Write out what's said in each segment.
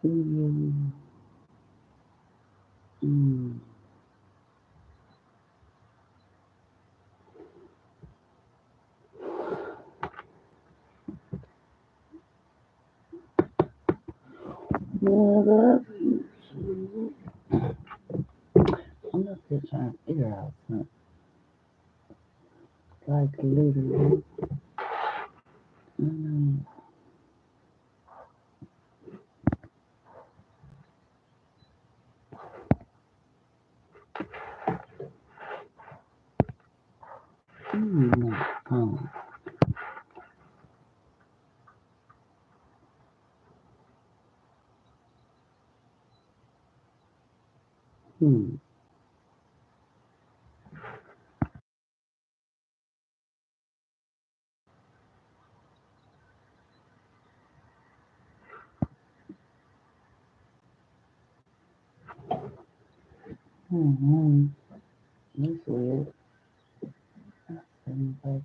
you love you? I'm up here trying to figure out something. Like literally. Mm, oh, hmm. Mm-hmm. That's weird. Seems like,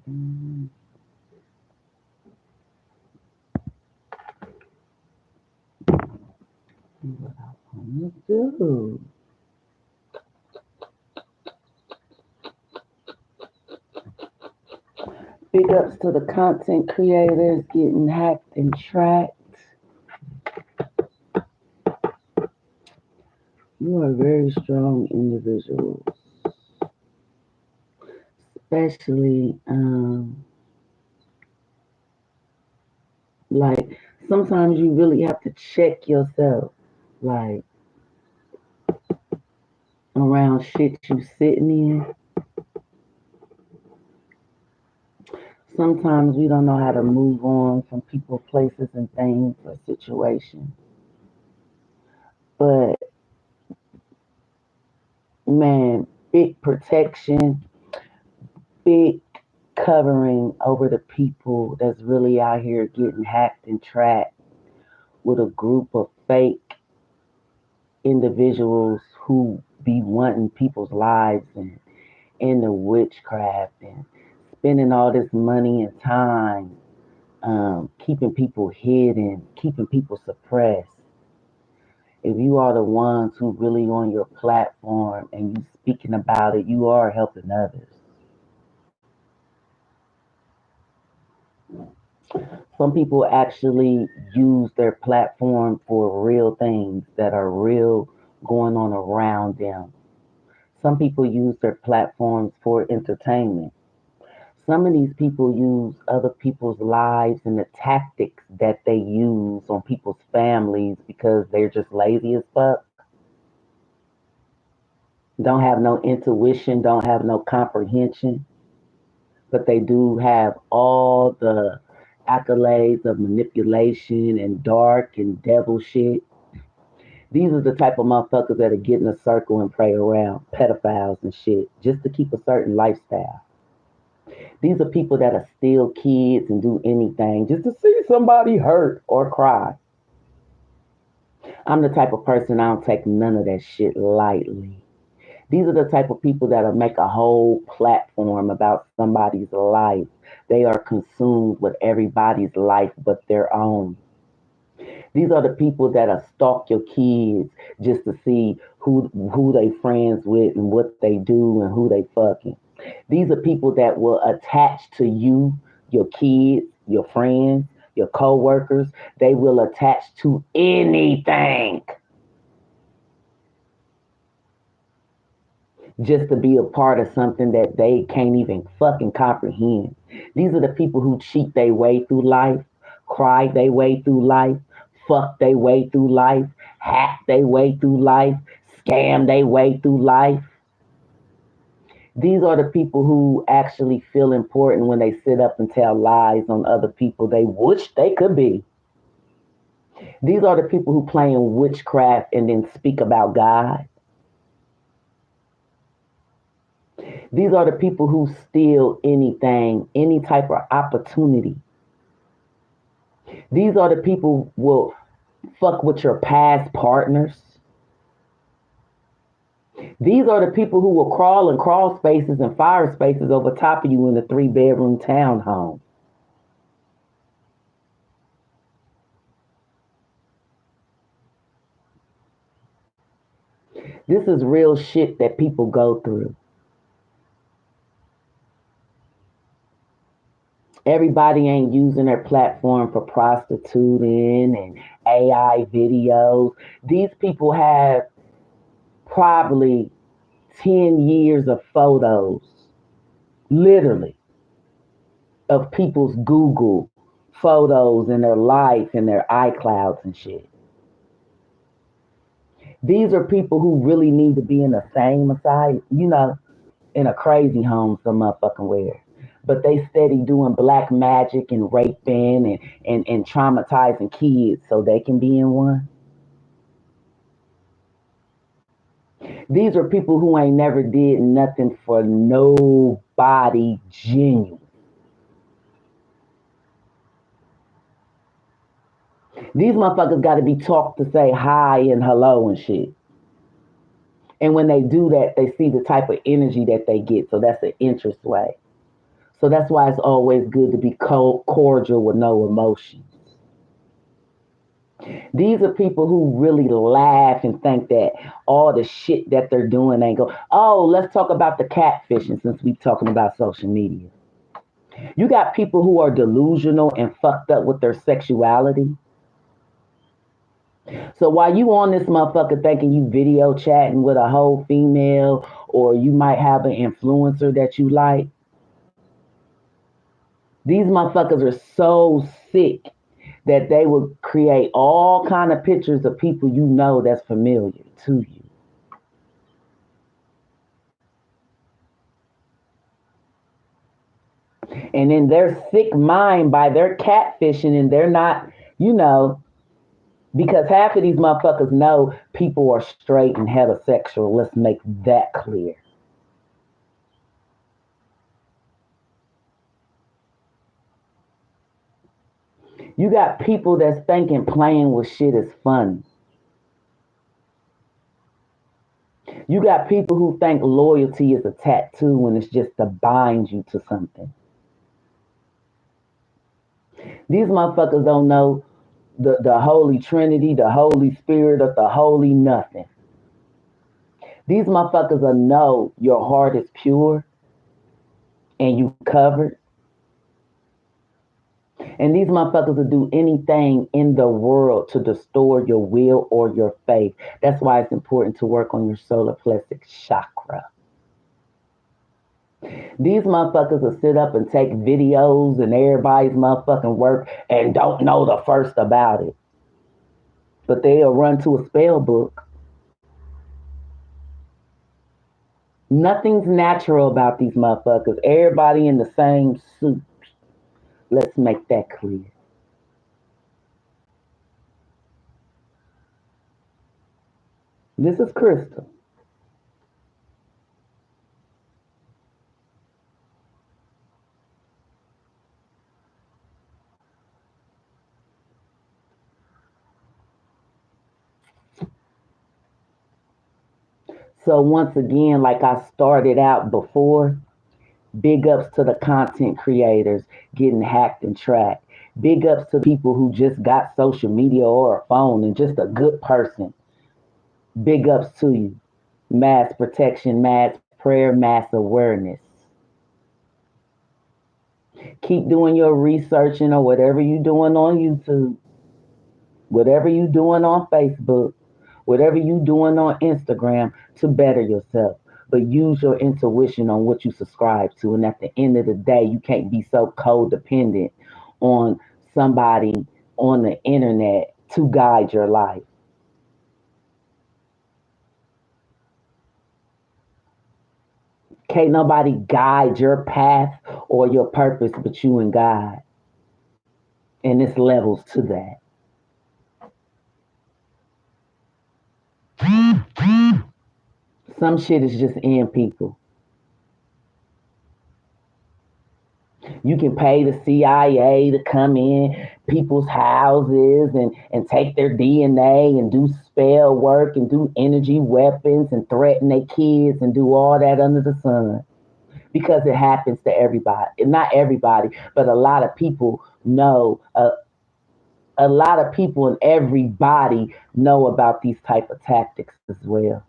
see what I want to do. Big ups to the content creators getting hacked and tracked. You are very strong individuals, especially like sometimes you really have to check yourself, like around shit you sitting in. Sometimes we don't know how to move on from people, places, and things or situations. But man, big protection, big covering over the people that's really out here getting hacked and tracked with a group of fake individuals who be wanting people's lives and into witchcraft and spending all this money and time, keeping people hidden, keeping people suppressed. If you are the ones who really on your platform and you speaking about it, you are helping others. Some people actually use their platform for real things that are real going on around them. Some people use their platforms for entertainment. Some of these people use other people's lives and the tactics that they use on people's families because they're just lazy as fuck, don't have no intuition, don't have no comprehension, but they do have all the accolades of manipulation and dark and devil shit. These are the type of motherfuckers that are get in a circle and pray around pedophiles and shit just to keep a certain lifestyle. These are people that'll steal kids and do anything just to see somebody hurt or cry. I'm the type of person I don't take none of that shit lightly. These are the type of people that'll make a whole platform about somebody's life. They are consumed with everybody's life but their own. These are the people that'll stalk your kids just to see who they friends with and what they do and who they fucking. These are people that will attach to you, your kids, your friends, your co-workers. They will attach to anything just to be a part of something that they can't even fucking comprehend. These are the people who cheat their way through life, cry their way through life, fuck their way through life, hack their way through life, scam their way through life. These are the people who actually feel important when they sit up and tell lies on other people they wish they could be. These are the people who play in witchcraft and then speak about God. These are the people who steal anything, any type of opportunity. These are the people who will fuck with your past partners. These are the people who will crawl in crawl spaces and fire spaces over top of you in a 3-bedroom townhome. This is real shit that people go through. Everybody ain't using their platform for prostituting and AI videos. These people have probably 10 years of photos, literally, of people's Google photos in their life and their iClouds and shit. These are people who really need to be in the same asylum, in a crazy home some motherfucking where. But they steady doing black magic and raping and traumatizing kids so they can be in one. These are people who ain't never did nothing for nobody genuine. These motherfuckers got to be taught to say hi and hello and shit. And when they do that, they see the type of energy that they get. So that's an interest way. So that's why it's always good to be cold, cordial with no emotions. These are people who really laugh and think that all the shit that they're doing ain't go. Oh, let's talk about the catfishing since we're talking about social media. You got people who are delusional and fucked up with their sexuality. So while you on this motherfucker thinking you video chatting with a whole female, or you might have an influencer that you like, these motherfuckers are so sick that they will create all kind of pictures of people you know that's familiar to you. And in their sick mind, by their catfishing, and they're not, because half of these motherfuckers know people are straight and heterosexual. Let's make that clear. You got people that's thinking playing with shit is fun. You got people who think loyalty is a tattoo when it's just to bind you to something. These motherfuckers don't know the Holy Trinity, the Holy Spirit, or the Holy nothing. These motherfuckers will know your heart is pure and you covered. And these motherfuckers will do anything in the world to distort your will or your faith. That's why it's important to work on your solar plexus chakra. These motherfuckers will sit up and take videos and everybody's motherfucking work and don't know the first about it. But they'll run to a spell book. Nothing's natural about these motherfuckers. Everybody in the same suit. Let's make that clear. This is Crystal. So once again, like I started out before, big ups to the content creators getting hacked and tracked. Big ups to people who just got social media or a phone and just a good person. Big ups to you. Mass protection, mass prayer, mass awareness. Keep doing your researching or whatever you're doing on YouTube, whatever you're doing on Facebook, whatever you're doing on Instagram to better yourself. But use your intuition on what you subscribe to. And at the end of the day, you can't be so codependent on somebody on the internet to guide your life. Can't nobody guide your path or your purpose but you and God. And it's levels to that. Some shit is just in people. You can pay the CIA to come in people's houses and take their DNA and do spell work and do energy weapons and threaten their kids and do all that under the sun. Because it happens to everybody. And not everybody, but a lot of people know, a lot of people and everybody know about these type of tactics as well.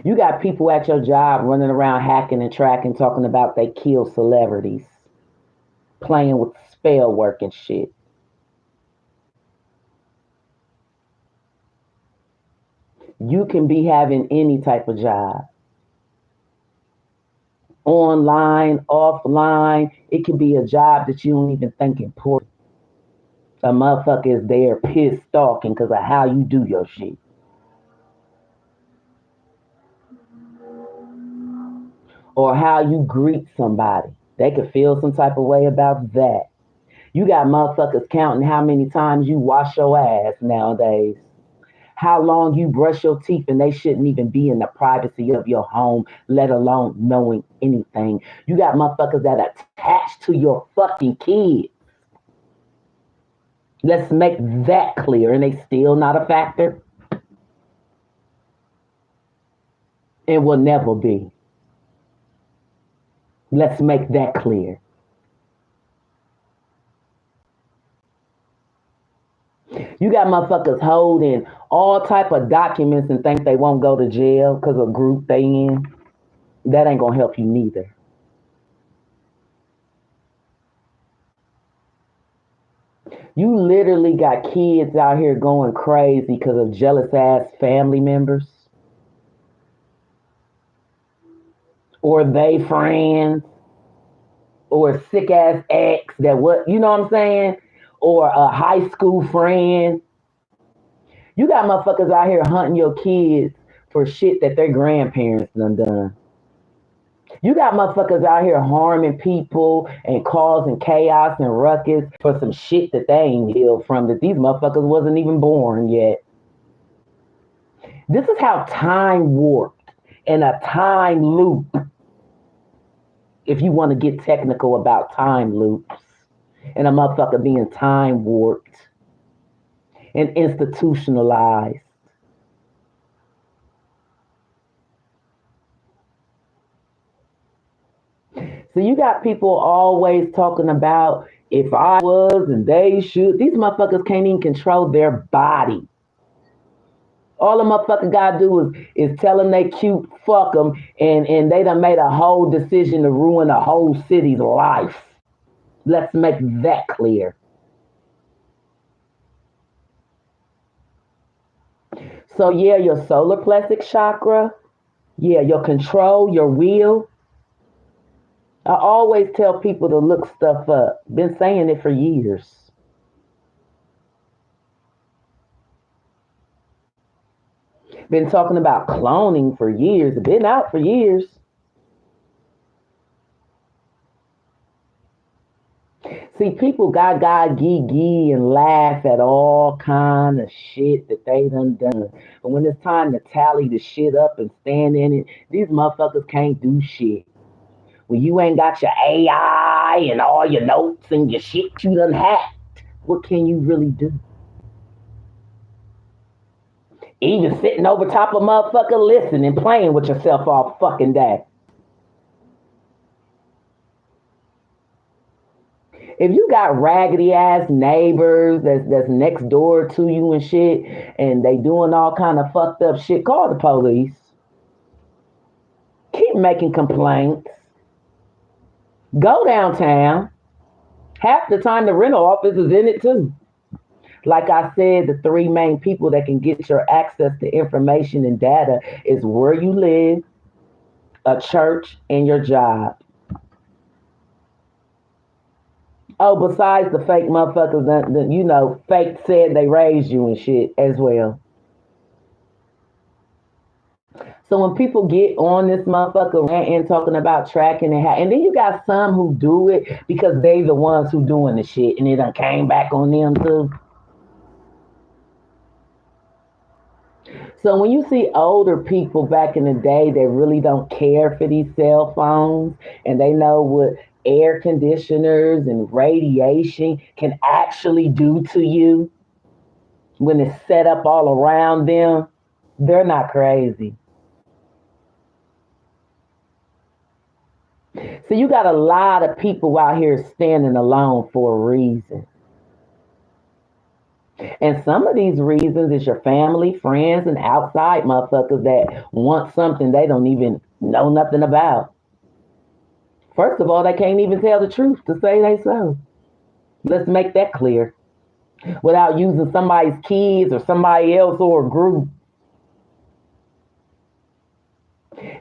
You got people at your job running around hacking and tracking, talking about they kill celebrities, playing with spell work and shit. You can be having any type of job, online, offline. It can be a job that you don't even think important. A motherfucker is there pissed stalking because of how you do your shit. Or how you greet somebody. They could feel some type of way about that. You got motherfuckers counting how many times you wash your ass nowadays. How long you brush your teeth, and they shouldn't even be in the privacy of your home, let alone knowing anything. You got motherfuckers that are attached to your fucking kids. Let's make that clear. And they still not a factor. It will never be. Let's make that clear. You got motherfuckers holding all type of documents and think they won't go to jail because of group they in. That ain't gonna help you neither. You literally got kids out here going crazy because of jealous ass family members or they friends or sick ass ex that what you know what I'm saying? Or a high school friend. You got motherfuckers out here hunting your kids for shit that their grandparents done. You got motherfuckers out here harming people and causing chaos and ruckus for some shit that they ain't healed from, that these motherfuckers wasn't even born yet. This is how time warped and a time loop, if you want to get technical about time loops, and a motherfucker being time warped and institutionalized. So you got people always talking about if I was and they should. These motherfuckers can't even control their body. All the motherfucker gotta do is tell them they cute, fuck them, and they done made a whole decision to ruin a whole city's life. Let's make that clear. So yeah, your solar plexus chakra, yeah, your control, your will. I always tell people to look stuff up. Been saying it for years. Been talking about cloning for years. Been out for years. See, people gee and laugh at all kind of shit that they done. But when it's time to tally the shit up and stand in it, these motherfuckers can't do shit. When you ain't got your AI and all your notes and your shit you done hacked, what can you really do? Even sitting over top of motherfucker listening, playing with yourself all fucking day. If you got raggedy ass neighbors that's next door to you and shit, and they doing all kind of fucked up shit, call the police. Keep making complaints. Go downtown. Half the time the rental office is in it too. Like I said, the three main people that can get your access to information and data is where you live, a church, and your job. Oh, besides the fake motherfuckers that fake said they raised you and shit as well. So when people get on this motherfucker and talking about tracking and then you got some who do it because they the ones who doing the shit and it done came back on them too. So when you see older people back in the day that really don't care for these cell phones and they know what air conditioners and radiation can actually do to you when it's set up all around them, they're not crazy. So you got a lot of people out here standing alone for a reason. And some of these reasons is your family, friends, and outside motherfuckers that want something they don't even know nothing about. First of all, they can't even tell the truth to say they so. Let's make that clear. Without using somebody's kids or somebody else or a group.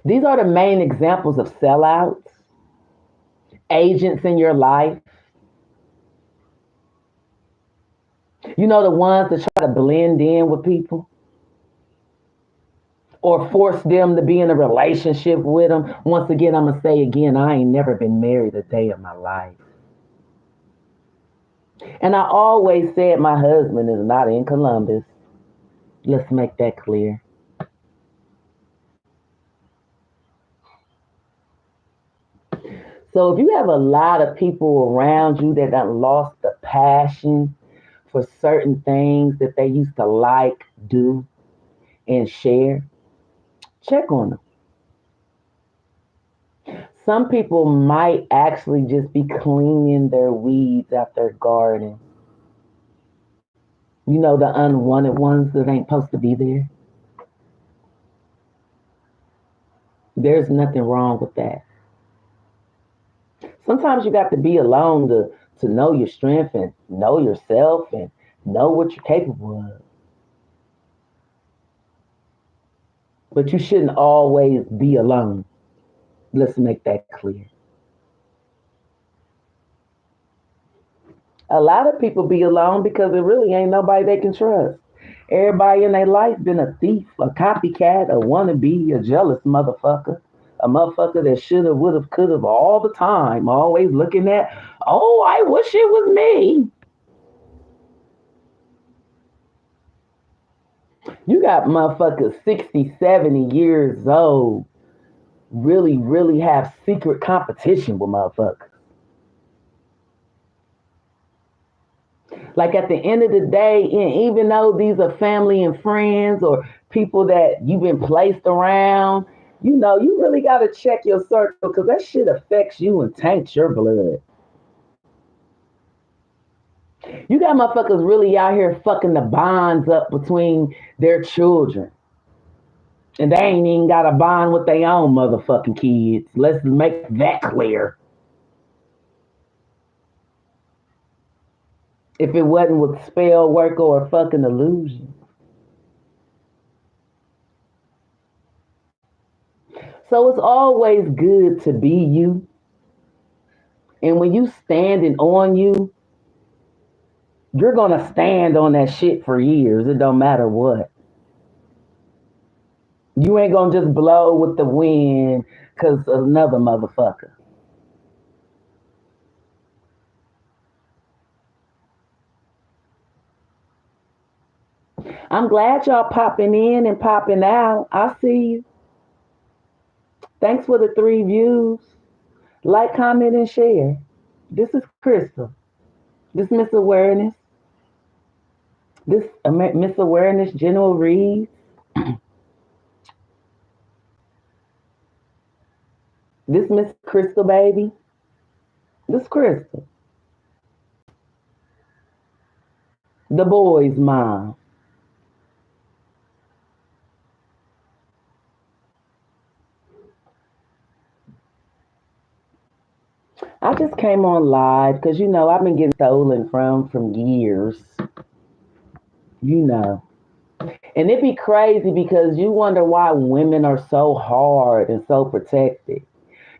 These are the main examples of sellouts, agents in your life. You know, the ones that try to blend in with people or force them to be in a relationship with them. Once again, I'm going to say again, I ain't never been married a day of my life. And I always said my husband is not in Columbus. Let's make that clear. So if you have a lot of people around you that have lost the passion for certain things that they used to like, do, and share, check on them. Some people might actually just be cleaning their weeds out their garden. You know, the unwanted ones that ain't supposed to be there. There's nothing wrong with that. Sometimes you got to be alone to know your strength and know yourself and know what you're capable of. But you shouldn't always be alone. Let's make that clear. A lot of people be alone because it really ain't nobody they can trust. Everybody in their life been a thief, a copycat, a wannabe, a jealous motherfucker, a motherfucker that shoulda, woulda, coulda all the time, always looking at, oh, I wish it was me. You got motherfuckers 60, 70 years old really, really have secret competition with motherfuckers. Like at the end of the day, even though these are family and friends or people that you've been placed around, you know, you really got to check your circle because that shit affects you and taints your blood. You got motherfuckers really out here fucking the bonds up between their children. And they ain't even got a bond with their own motherfucking kids. Let's make that clear. If it wasn't with spell work or a fucking illusion. So it's always good to be you. And when you standing on you, you're going to stand on that shit for years. It don't matter what. You ain't going to just blow with the wind because another motherfucker. I'm glad y'all popping in and popping out. I see you. Thanks for the 3 views. Like, comment, and share. This is Crystal. This Miss Awareness. This Miss Awareness General Reads. This Miss Crystal, baby. This Crystal. The boy's mom. I just came on live because, you know, I've been getting stolen from years. You know. And it be crazy because you wonder why women are so hard and so protected.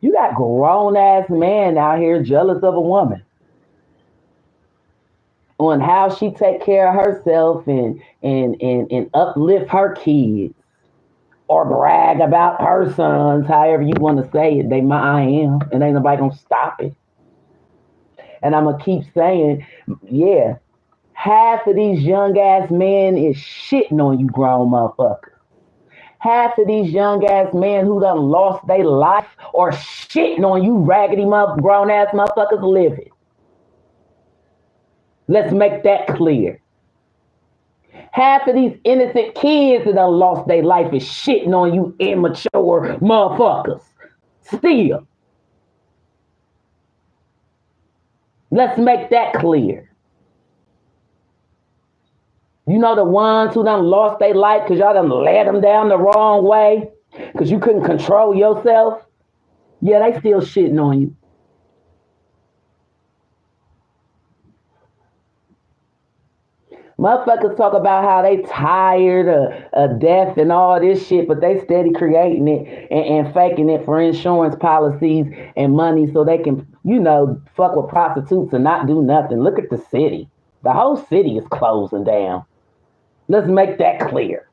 You got grown-ass men out here jealous of a woman on how she take care of herself and uplift her kids or brag about her sons, however you want to say it. I am, and ain't nobody gonna stop it. And I'm gonna keep saying, yeah, half of these young ass men is shitting on you grown motherfuckers. Half of these young ass men who done lost their life or shitting on you raggedy grown ass motherfuckers living. Let's make that clear. Half of these innocent kids that done lost their life is shitting on you immature motherfuckers. Still. Let's make that clear. You know the ones who done lost their life because y'all done led them down the wrong way because you couldn't control yourself. Yeah, they still shitting on you. Motherfuckers talk about how they tired of death and all this shit, but they steady creating it and faking it for insurance policies and money so they can, fuck with prostitutes and not do nothing. Look at the city. The whole city is closing down. Let's make that clear.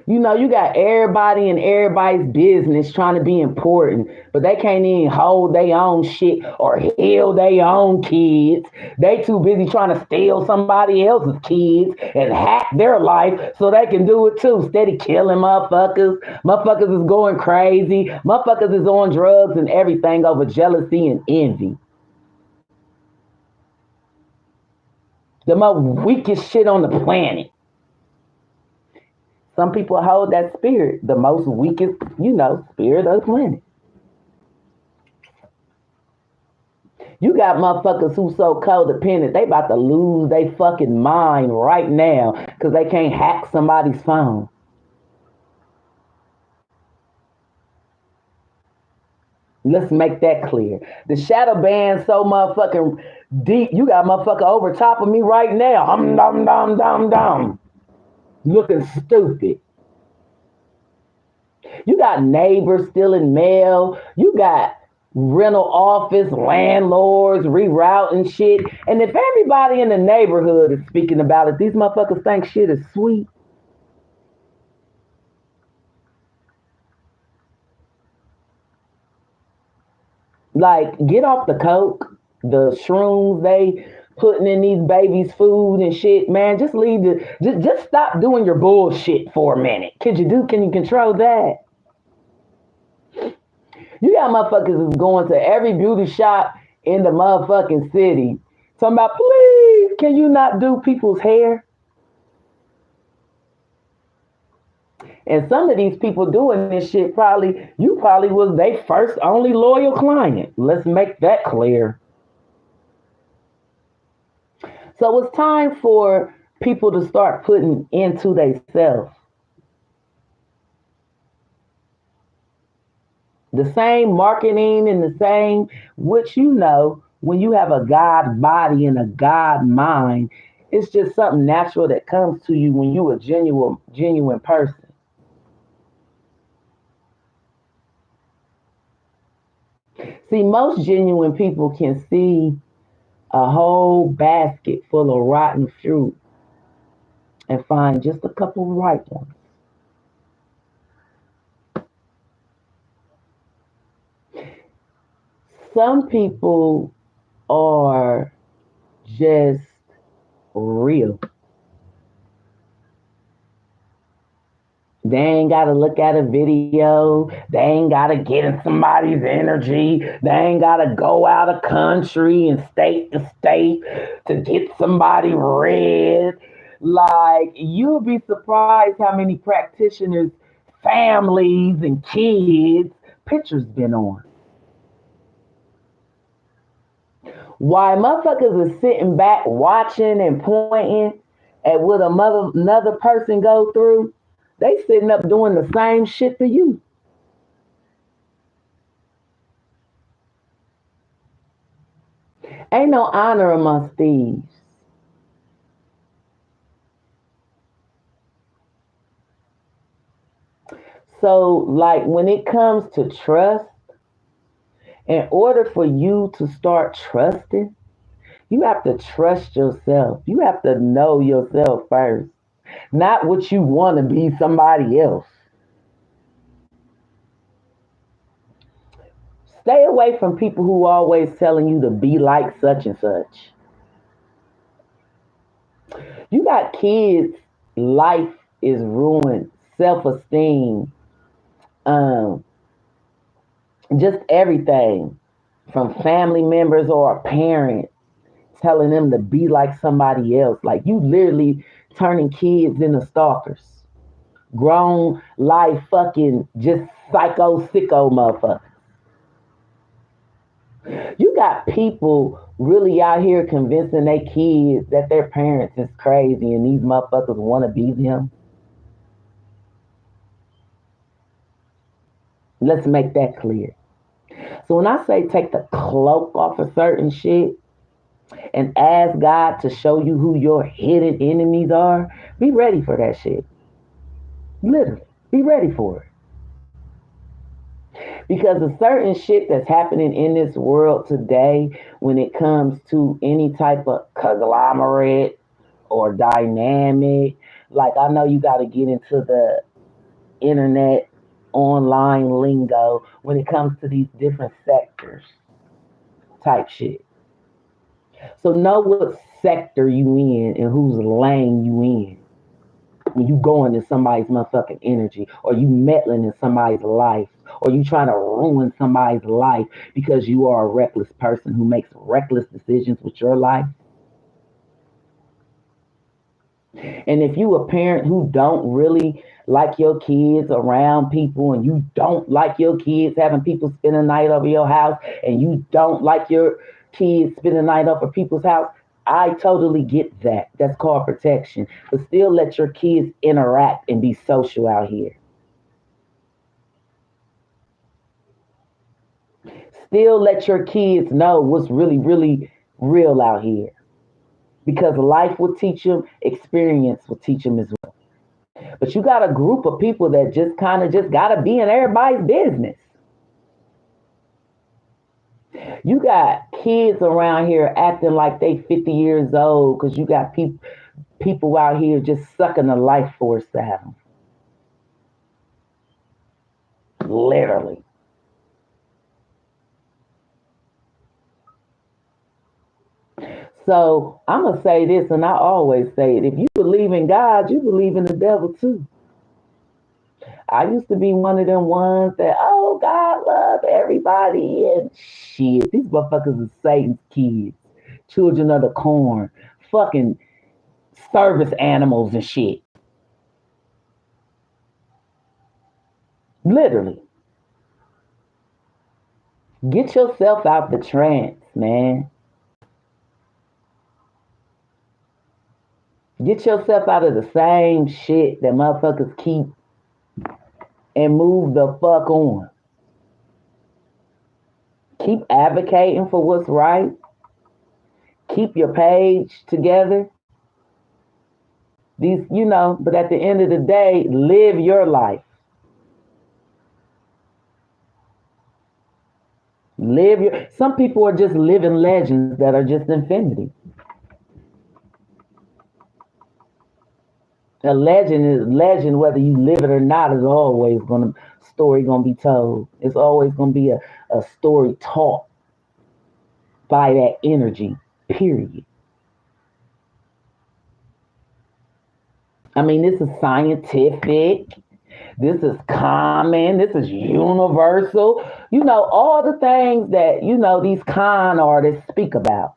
You got everybody in everybody's business trying to be important, but they can't even hold their own shit or heal their own kids. They too busy trying to steal somebody else's kids and hack their life so they can do it too. Steady killing motherfuckers. Motherfuckers is going crazy. Motherfuckers is on drugs and everything over jealousy and envy. The most weakest shit on the planet. Some people hold that spirit, the most weakest, spirit of the planet. You got motherfuckers who so codependent, they about to lose their fucking mind right now because they can't hack somebody's phone. Let's make that clear. The shadow band so motherfucking deep, you got motherfucker over top of me right now. Dum. Looking stupid. You got neighbors stealing mail. You got rental office landlords rerouting shit. And if everybody in the neighborhood is speaking about it, these motherfuckers think shit is sweet. Like, get off the coke, the shrooms they putting in these babies' food and shit, man. Just leave just stop doing your bullshit for a minute. Can you control that? You got motherfuckers who's going to every beauty shop in the motherfucking city talking about, please, can you not do people's hair? And some of these people doing this shit you probably was their first only loyal client. Let's make that clear. So it's time for people to start putting into themselves. The same marketing and the same, which when you have a God body and a God mind, it's just something natural that comes to you when you're a genuine person. See, most genuine people can see a whole basket full of rotten fruit and find just a couple ripe ones. Some people are just real. They ain't got to look at a video. They ain't got to get in somebody's energy. They ain't got to go out of country and state to state to get somebody read. Like, you'll be surprised how many practitioners, families, and kids pictures been on. Why motherfuckers is sitting back watching and pointing at what another person go through, they sitting up doing the same shit to you. Ain't no honor amongst thieves. So, like, when it comes to trust, in order for you to start trusting, you have to trust yourself. You have to know yourself first, not what you want to be somebody else. Stay away from people who always telling you to be like such and such. You got kids, life is ruined, self-esteem, just everything from family members or a parent telling them to be like somebody else. Like, you literally turning kids into stalkers. Grown life fucking just psycho sicko motherfuckers. You got people really out here convincing their kids that their parents is crazy and these motherfuckers want to be them. Let's make that clear. So when I say take the cloak off of certain shit and ask God to show you who your hidden enemies are, be ready for that shit. Literally, be ready for it. Because the certain shit that's happening in this world today, when it comes to any type of conglomerate or dynamic, like I know you got to get into the internet online lingo when it comes to these different sectors type shit. So know what sector you in and whose lane you in when you go into somebody's motherfucking energy or you meddling in somebody's life or you trying to ruin somebody's life because you are a reckless person who makes reckless decisions with your life. And if you a parent who don't really like your kids around people and you don't like your kids having people spend the night over your house and you don't like your kids spend the night over people's house, I totally get that. That's called protection. But still let your kids interact and be social out here. Still let your kids know what's really, really real out here. Because life will teach them, experience will teach them as well. But you got a group of people that just kind of just got to be in everybody's business. You got kids around here acting like they 50 years old because you got people out here just sucking the life force out of them. Literally. So I'm going to say this, and I always say it. If you believe in God, you believe in the devil too. I used to be one of them ones that, oh, God love everybody and shit. These motherfuckers are Satan's kids, children of the corn, fucking service animals and shit. Literally. Get yourself out the trance, man. Get yourself out of the same shit that motherfuckers keep and move the fuck on. Keep advocating for what's right. Keep your page together. But at the end of the day, live your life. Some people are just living legends that are just infinity. A legend is legend, whether you live it or not, is always gonna be told. It's always gonna be a story taught by that energy, period. I mean, this is scientific, this is common, this is universal. All the things that, these con artists speak about.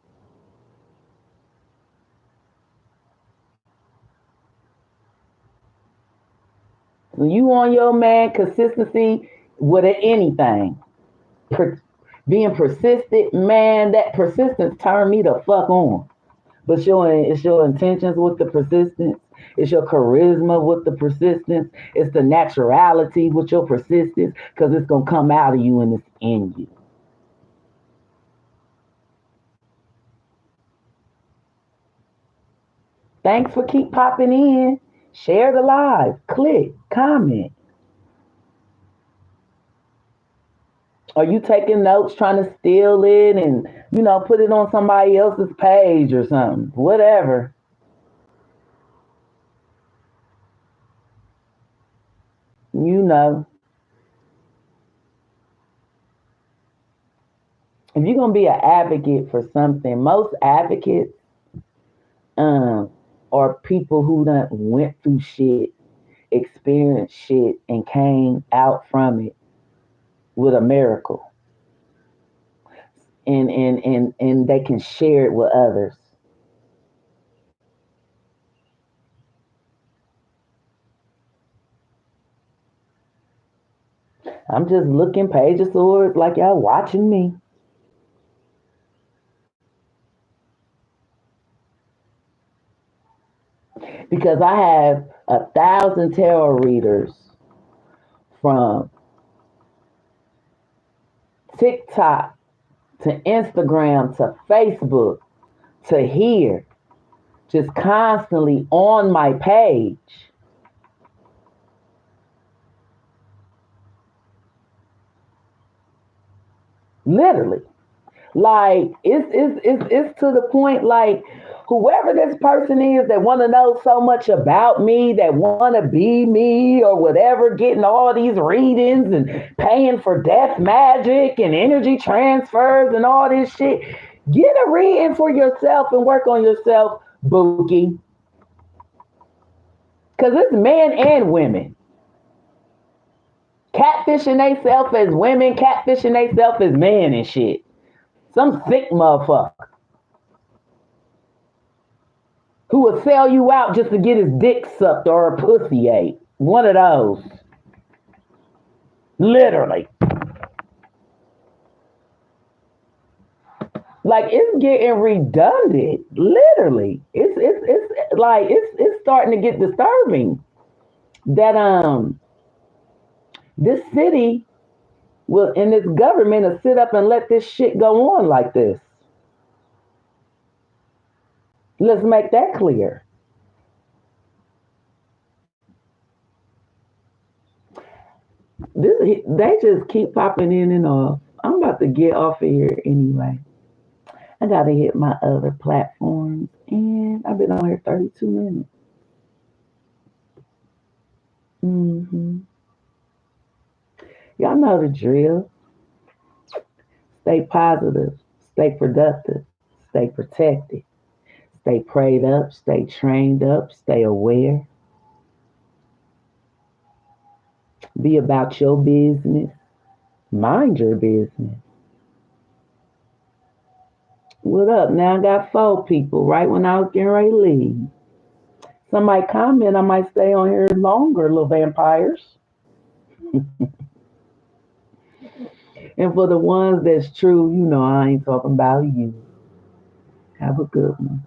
When you on your man consistency with anything, per, being persistent, man, that persistence turned me the fuck on. But it's your intentions with the persistence. It's your charisma with the persistence. It's the naturality with your persistence because it's going to come out of you and it's in you. Thanks for keep popping in. Share the live. Click. Comment. Are you taking notes, trying to steal it and, put it on somebody else's page or something? Whatever. You know. If you're going to be an advocate for something, most advocates are people who done went through shit, experienced shit, and came out from it with a miracle. And they can share it with others. I'm just looking Page of Swords like y'all watching me. Because I have 1,000 tarot readers from TikTok to Instagram to Facebook to here, just constantly on my page. Literally. Like, it's to the point, like, whoever this person is that want to know so much about me, that want to be me or whatever, getting all these readings and paying for death magic and energy transfers and all this shit, get a reading for yourself and work on yourself, Bookie. Because it's men and women. Catfishing themselves as women, catfishing themselves as men and shit. Some sick motherfucker who will sell you out just to get his dick sucked or a pussy ate. One of those. Literally. Like, it's getting redundant. Literally. It's starting to get disturbing that this city will, and this government will sit up and let this shit go on like this. Let's make that clear. They just keep popping in and off. I'm about to get off of here anyway. I gotta hit my other platforms, and I've been on here 32 minutes. Y'all know the drill. Stay positive, stay productive, stay protected, stay prayed up, stay trained up, stay aware. Be about your business. Mind your business. What up? Now I got 4 people right when I was getting ready to leave. Somebody comment, I might stay on here longer, little vampires. And for the ones that's true, I ain't talking about you. Have a good one.